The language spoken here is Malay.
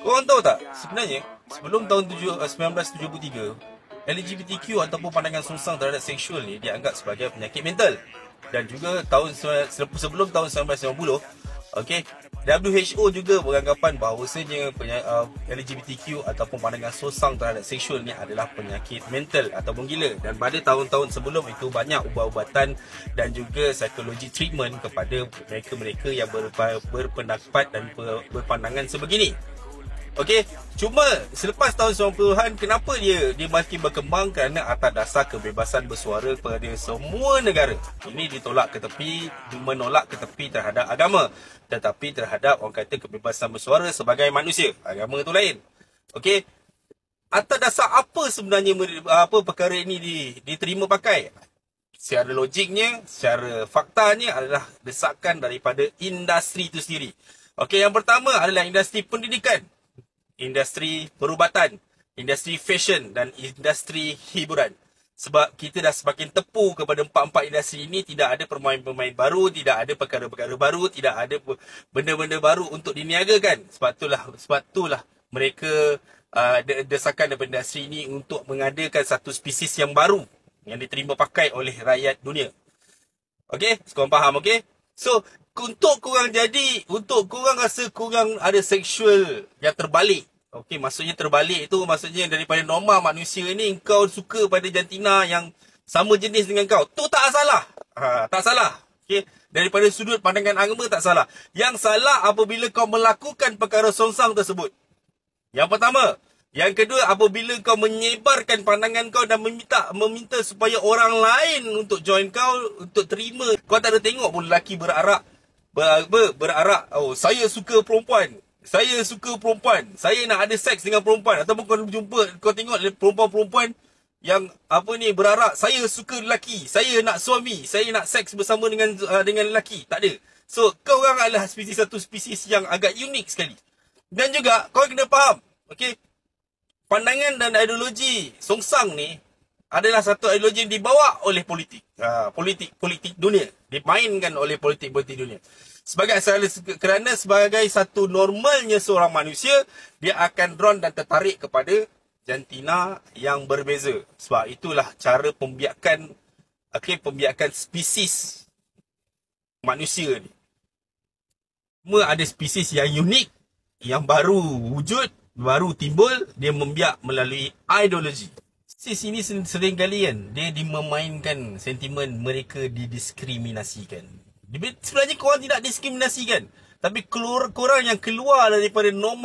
Korang tahu tak, sebenarnya sebelum tahun 1973, LGBTQ ataupun pandangan songsang terhadap seksual ni dianggap sebagai penyakit mental. Dan juga sebelum tahun 1990, okey, WHO juga beranggapan bahawasanya LGBTQ ataupun pandangan songsang terhadap seksual ni adalah penyakit mental ataupun gila. Dan pada tahun-tahun sebelum itu banyak ubat-ubatan dan juga psikologi treatment kepada mereka-mereka yang berpendapat dan berpandangan sebegini. Okey, cuma selepas tahun 90-an, kenapa dia makin berkembang? Kerana atas dasar kebebasan bersuara pada semua negara. Ini ditolak ke tepi, menolak ke tepi terhadap agama, tetapi terhadap orang kata kebebasan bersuara sebagai manusia. Agama itu lain. Okey, atas dasar apa sebenarnya perkara ini diterima pakai? Secara logiknya, secara faktanya adalah desakan daripada industri itu sendiri. Okey, yang pertama adalah industri pendidikan, industri perubatan, industri fashion dan industri hiburan. Sebab kita dah semakin tepu kepada empat-empat industri ini, tidak ada permain-permain baru, tidak ada perkara-perkara baru, tidak ada benda-benda baru untuk diniagakan. Sebab itulah mereka desakan daripada industri ini untuk mengadakan satu spesies yang baru yang diterima pakai oleh rakyat dunia. Okey, korang faham, okey? So, untuk korang rasa korang ada seksual yang terbalik. Okey, maksudnya terbalik itu maksudnya daripada norma manusia ni, kau suka pada jantina yang sama jenis dengan kau. Tu tak salah. Tak salah. Okey, daripada sudut pandangan agama tak salah. Yang salah apabila kau melakukan perkara songsang tersebut. Yang pertama. Yang kedua, apabila kau menyebarkan pandangan kau dan meminta supaya orang lain untuk join kau, untuk terima. Kau tak ada tengok pun lelaki berarak. Oh, saya suka perempuan. Saya suka perempuan. Saya nak ada seks dengan perempuan. Ataupun kau tengok perempuan-perempuan yang berarak. Saya suka lelaki. Saya nak suami. Saya nak seks bersama dengan lelaki. Tak ada. So, kau orang adalah satu spesies yang agak unik sekali. Dan juga, kau kena faham. Okay? Pandangan dan ideologi songsang ni adalah satu ideologi yang dibawa oleh politik. Politik dunia. Dimainkan oleh politik-politik dunia. Kerana sebagai satu normalnya seorang manusia, dia akan drawn dan tertarik kepada jantina yang berbeza. Sebab itulah cara pembiakan spesies manusia ni. Semua ada spesies yang unik, yang baru wujud, baru timbul, dia membiak melalui ideologi. Sini sering kali kan, dia memainkan sentimen mereka didiskriminasikan. Sebenarnya korang tidak diskriminasikan, tapi korang yang keluar daripada norma